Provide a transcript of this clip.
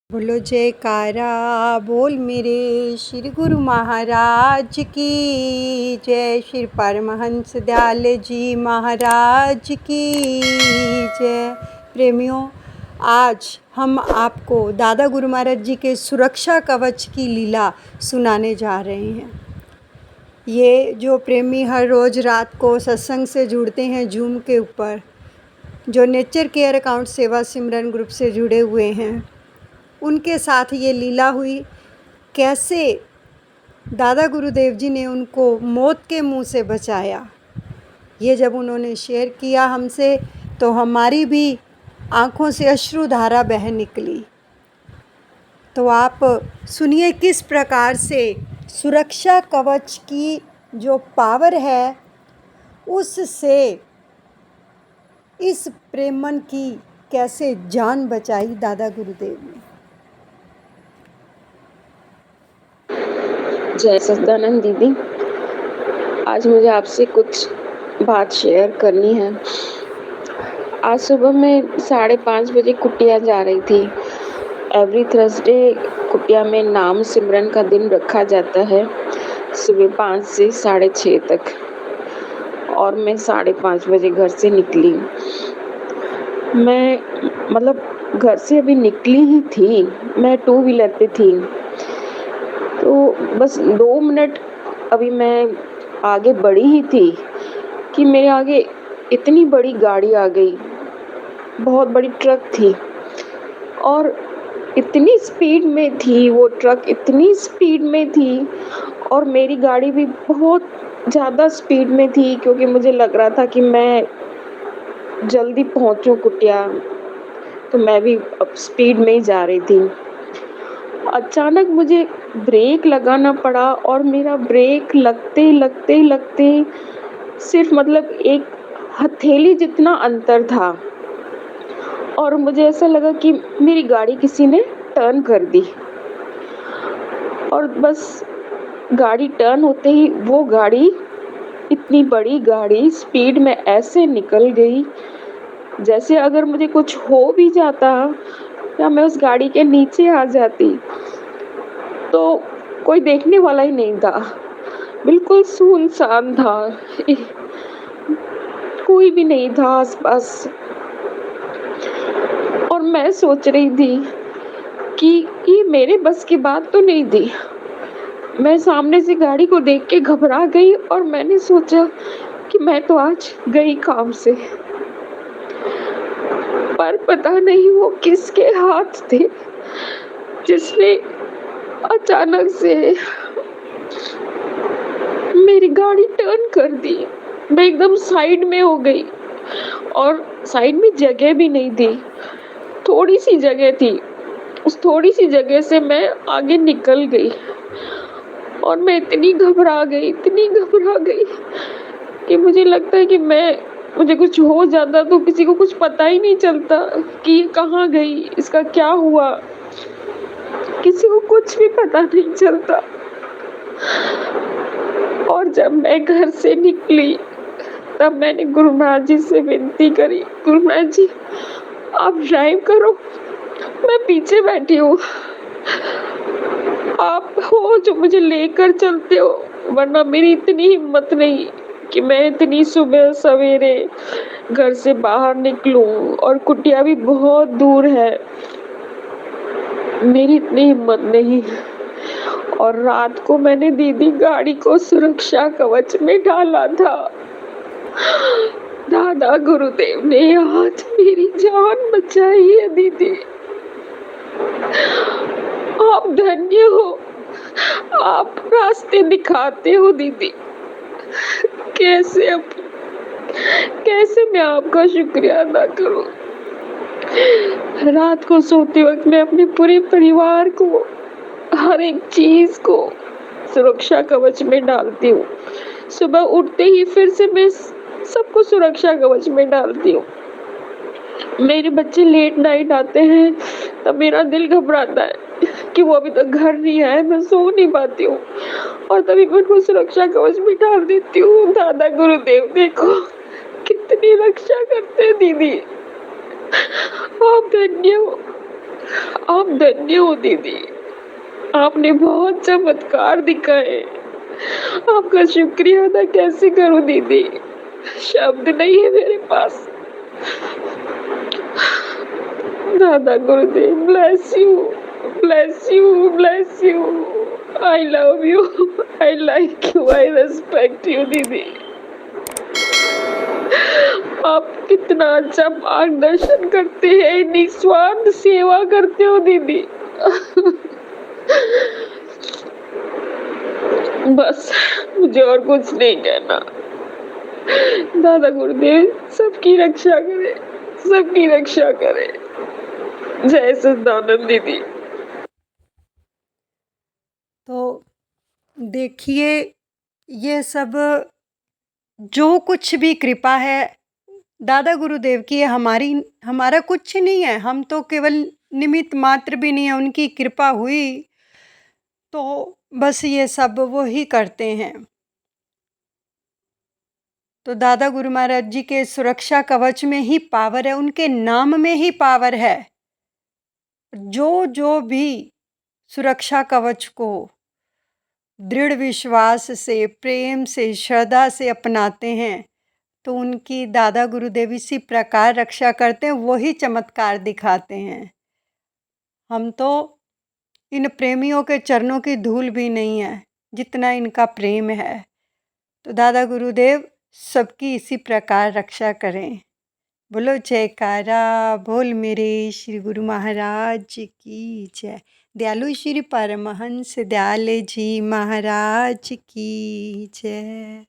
बोलो जयकारा बोल मेरे श्री गुरु महाराज की जय। श्री परमहंस दयाल जी महाराज की जय। प्रेमियों, आज हम आपको दादा गुरु महाराज जी के सुरक्षा कवच की लीला सुनाने जा रहे हैं। ये जो प्रेमी हर रोज़ रात को सत्संग से जुड़ते हैं जूम के ऊपर, जो नेचर केयर अकाउंट सेवा सिमरन ग्रुप से जुड़े हुए हैं, उनके साथ ये लीला हुई। कैसे दादा गुरुदेव जी ने उनको मौत के मुंह से बचाया, ये जब उन्होंने शेयर किया हमसे, तो हमारी भी आँखों से अश्रुधारा बह निकली। तो आप सुनिए किस प्रकार से सुरक्षा कवच की जो पावर है, उससे इस प्रेमन की कैसे जान बचाई दादा गुरुदेव ने। जय सच्चिदानंद दीदी, आज मुझे आपसे कुछ बात शेयर करनी है। आज सुबह मैं 5:30 बजे कुटिया जा रही थी। एवरी थर्सडे कुटिया में नाम सिमरन का दिन रखा जाता है, सुबह 5 से 6:30 तक। और मैं 5:30 बजे घर से निकली। मैं घर से अभी निकली ही थी, मैं 2 व्हीलर पे थी। तो बस 2 मिनट अभी मैं आगे बढ़ी ही थी कि मेरे आगे इतनी बड़ी गाड़ी आ गई। बहुत बड़ी ट्रक थी और इतनी स्पीड में थी वो ट्रक, इतनी स्पीड में थी, और मेरी गाड़ी भी बहुत ज़्यादा स्पीड में थी, क्योंकि मुझे लग रहा था कि मैं जल्दी पहुंचूं कुटिया। तो मैं भी अब स्पीड में ही जा रही थी। अचानक मुझे ब्रेक लगाना पड़ा, और मेरा ब्रेक लगते सिर्फ एक हथेली जितना अंतर था, और मुझे ऐसा लगा कि मेरी गाड़ी किसी ने टर्न कर दी। और बस गाड़ी टर्न होते ही वो गाड़ी, इतनी बड़ी गाड़ी स्पीड में ऐसे निकल गई, जैसे अगर मुझे कुछ हो भी जाता या मैं उस गाड़ी के नीचे आ जाती तो कोई देखने वाला ही नहीं था। बिल्कुल सुनसान था, कोई भी नहीं था आसपास। और मैं सोच रही थी कि ये मेरे बस की बात तो नहीं थी। मैं सामने से गाड़ी को देख के घबरा गई, और मैंने सोचा कि मैं तो आज गई काम से। पर पता नहीं वो किसके हाथ थे जिसने अचानक से मेरी गाड़ी टर्न कर दी। मैं एकदम साइड में हो गई, और साइड में जगह भी नहीं थी, थोड़ी सी जगह थी। उस थोड़ी सी जगह से मैं आगे निकल गई, और मैं इतनी घबरा गई कि मुझे लगता है कि मुझे कुछ हो जाता तो किसी को कुछ पता ही नहीं चलता कि ये कहाँ गई, इसका क्या हुआ, किसी को कुछ भी पता नहीं चलता। और जब मैं घर से निकली, तब मैंने गुरु महाराज जी से विनती करी, गुरु महाराज जी आप ड्राइव करो, मैं पीछे बैठी हूँ, आप हो जो मुझे लेकर चलते हो, वरना मेरी इतनी हिम्मत नहीं कि मैं इतनी सुबह सवेरे घर से बाहर निकलूं, और कुटिया भी बहुत दूर है, मेरी इतनी हिम्मत नहीं। और रात को मैंने दीदी गाड़ी को सुरक्षा कवच में डाला था। दादा गुरुदेव ने आज मेरी जान बचाई है दीदी, आप धन्य हो, आप रास्ते दिखाते हो दीदी। कैसे मैं आपका शुक्रिया अदा करूं। रात को सोते वक्त मैं अपने पूरे परिवार को, हर एक चीज को सुरक्षा कवच में डालती हूँ। सुबह उठते ही फिर से मैं सबको सुरक्षा कवच में डालती हूँ। मेरे बच्चे लेट नाइट आते हैं, तब मेरा दिल घबराता है कि वो अभी तक घर नहीं आए, मैं सो नहीं पाती हूँ, और तभी मैं उनको सुरक्षा कवच में डाल देती हूँ। दादा गुरुदेव देखो कितनी रक्षा करते हैं दीदी, आप धन्य हो। आप धन्य हो दीदी, आपने बहुत चमत्कार दिखाए। आपका शुक्रिया अदा कैसे करूँ दीदी? शब्द नहीं है मेरे पास। दादा गुरुदेव, bless you, bless you, bless you. I love you, I like you, I respect you दीदी। आप कितना अच्छा मार्गदर्शन करते हैं, निस्वार्थ सेवा करते हो दीदी। बस मुझे और कुछ नहीं कहना। दादा गुरुदेव सबकी रक्षा करे, सबकी रक्षा करे। जय सच्चिदानंद दीदी। तो देखिए, ये सब जो कुछ भी कृपा है दादा गुरुदेव की है, हमारा कुछ नहीं है। हम तो केवल निमित्त मात्र भी नहीं है। उनकी कृपा हुई तो बस ये सब वो ही करते हैं। तो दादा गुरु महाराज जी के सुरक्षा कवच में ही पावर है, उनके नाम में ही पावर है। जो जो भी सुरक्षा कवच को दृढ़ विश्वास से, प्रेम से, श्रद्धा से अपनाते हैं तो उनकी दादा गुरुदेव इसी प्रकार रक्षा करते हैं, वही चमत्कार दिखाते हैं। हम तो इन प्रेमियों के चरणों की धूल भी नहीं है जितना इनका प्रेम है। तो दादा गुरुदेव सबकी इसी प्रकार रक्षा करें। बोलो जयकारा बोल मेरे श्री गुरु महाराज की जय। दयालु श्री परमहंस दयाल जी महाराज की जय।